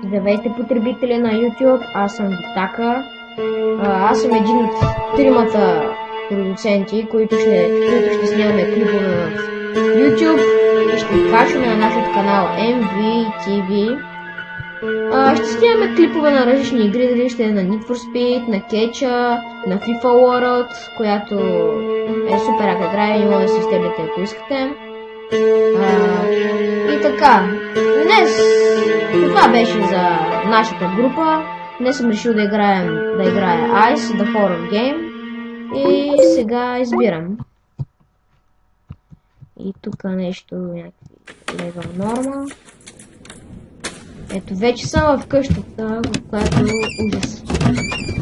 Здравейте, потребители на YouTube, аз съм Витака. Аз съм един от тримата продуценти, които ще снимаме клипове в YouTube и ще ги качваме на нашия канал MVTV. Ще снимаме клипове на различни игри, дали ще е на Need for Speed, на Кетча, на FIFA World, която е супер яка игра и може да се изтеглите, ако искате. И така, днес това беше за нашата група. Днес съм решил да играя Ice, The Horror Game. И сега избирам. И тук нещо, някакви level норма. Ето, вече съм в къщата, в която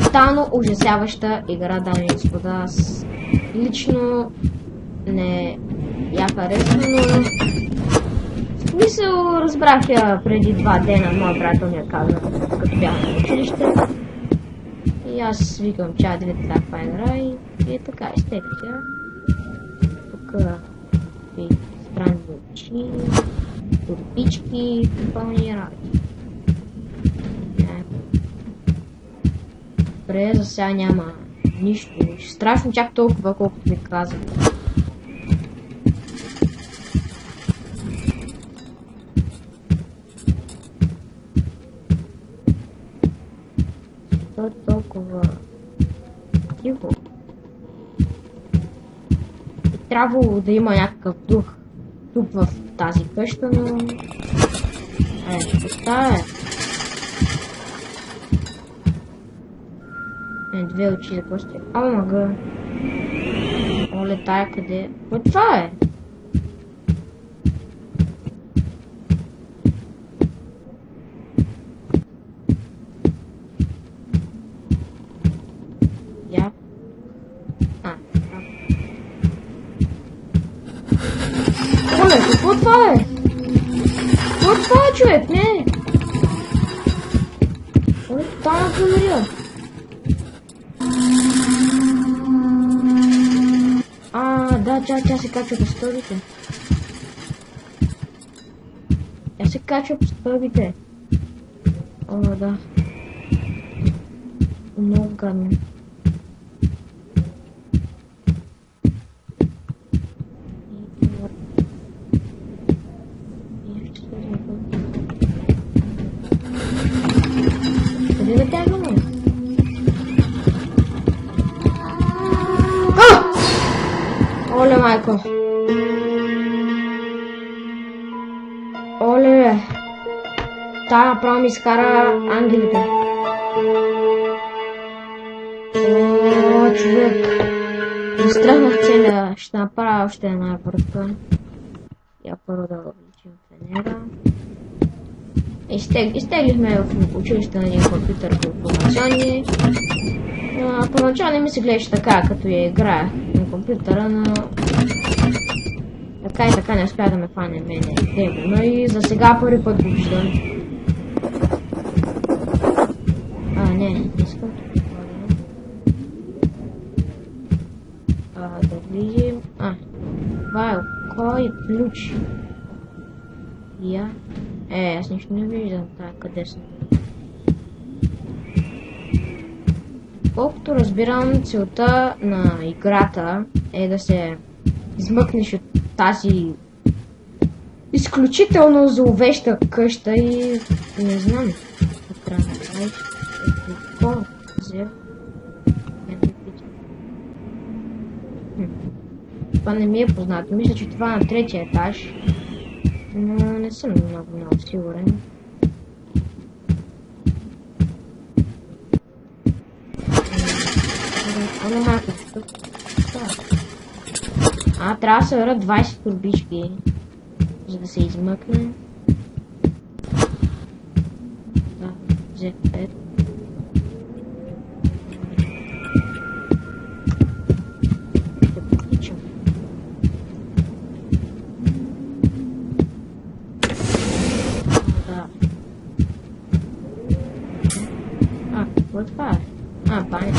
тотално ужасяваща игра, дами и господа. Аз лично не я харесвам, но в смисъл разбрах я преди 2 дена, моят приятел ми я каза, като бях на училище. И аз викам, че да видите каква игра и е така, изтеглих я. Тук и странни очи, турбички, пълни работи. Добре, за сега няма нищо. Страшно чак толкова, колкото ви казах. То е толкова тихо. И трябвало да има някакъв дух тук в тази къща, но... това е. Две очи за кости. Мага. Оле, тая къде? Какво това е? Я? Оле, какво това е? Какво това е, човек? Не! Оле, това е говоря. Да, тя се качва по стълбите. Тя се качва по стълбите. О, да. Много гадно. Къде да тягаме? Оле, майко. Оле. Тая направо ми изкара ангелите. О, човек. Изтръгнах целия. Ще направя още една врътка. Я първо да обличим фенера. Изтеглихме в училище на един компютър по информационни. Поначало не ми се гледаше така, като я играя на компютъра, но така и така не успя да ме фане мене демона и за сега първи път го виждам. Не искам. Да видим. Това е око и ключ. Я. Аз нищо не виждам. Къде съм? Колкото разбирам, целта на играта е да се измъкнеш от тази изключително зловеща къща и не знам какво трябва да направиш. Какво взел? Това не ми е познато. Мисля, че това е на 3-я етаж, но не съм много сигурен. Трябва да се върнат 20 турбички, за да се измъкне. Да, взех 5. Ще потичам. Да. Какво е това? Баня.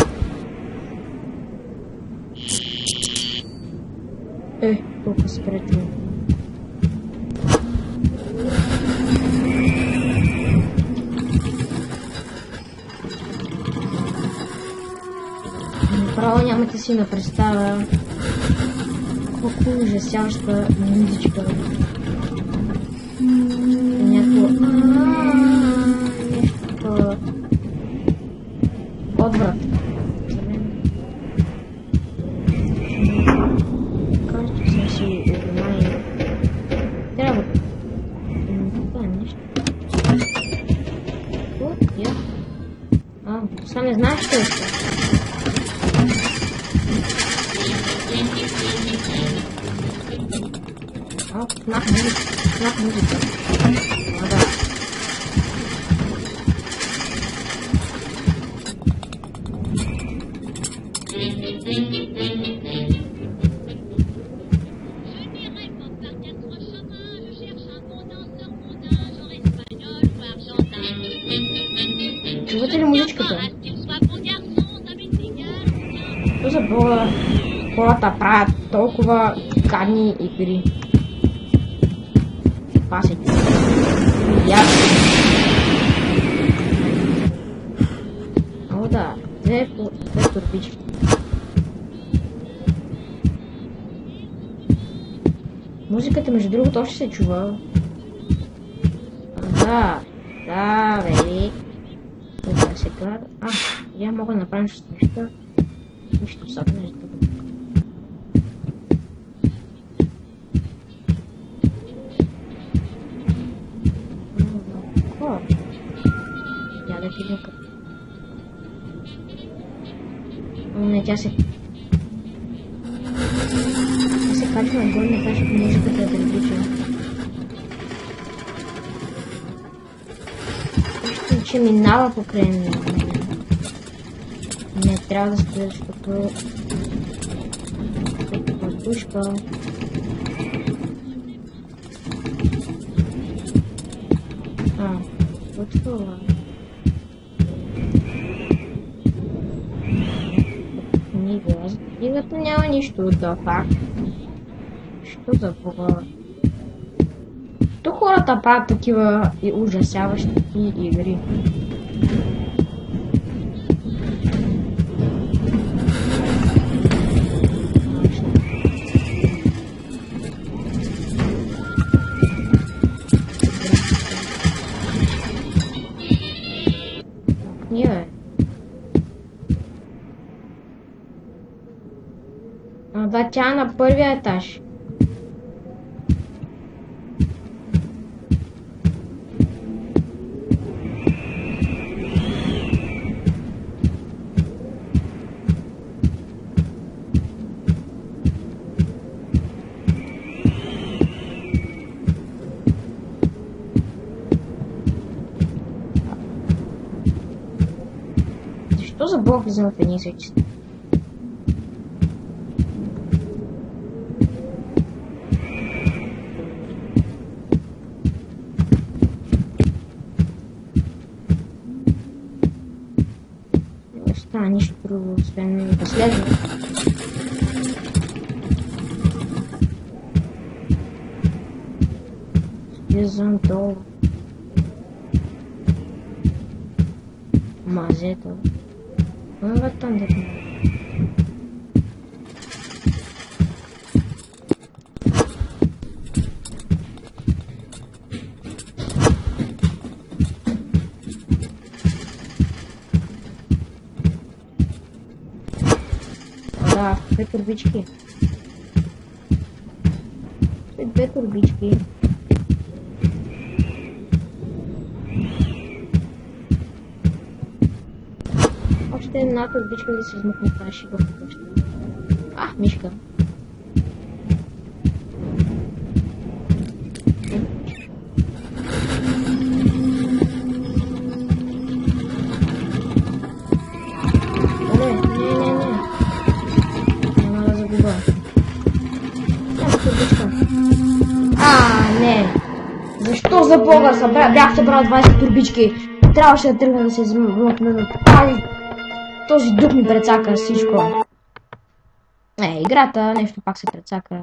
Колко спретно. Право нямате си на представа колко ужасяваща музичка. Някакво... нещо отврат. Кажа, че съм си угоманил. Трябва... Това е нещо. Я. Сега не знаеш, що е това. Знак музика. Да. Чувате ли музичката? Що за Бога хората правят толкова гадни игри? Пасите. О, да. Две турбички. Музиката, между другото, още се чува. Да, бе. Това сега... я мога да направим с неща. Нищо сапне за това. Я да видим как... Не, тя се качва нагоре, не качва музиката да приключва. Вижте, че минава покрай мен. Не трябва да стоя, защото... въздушка. Вот това. Книгата няма нищо да факт. Що за Бога? То хората правят такива и ужасяващи игри. Да, тя на първия етаж. Защо за Бог влизам в едни и същи? Нищо друго, освен да следва. Слизам долу. Мазето. Това там да не. Две турбички. Две турбички. Още една турбичка да се измъкне тази шига. Мишка. Защо за Бога бях събрал 20 турбички? Трябваше да тръгна да се измъкна. Този дух ми прецака всичко. Играта нещо пак се прецака.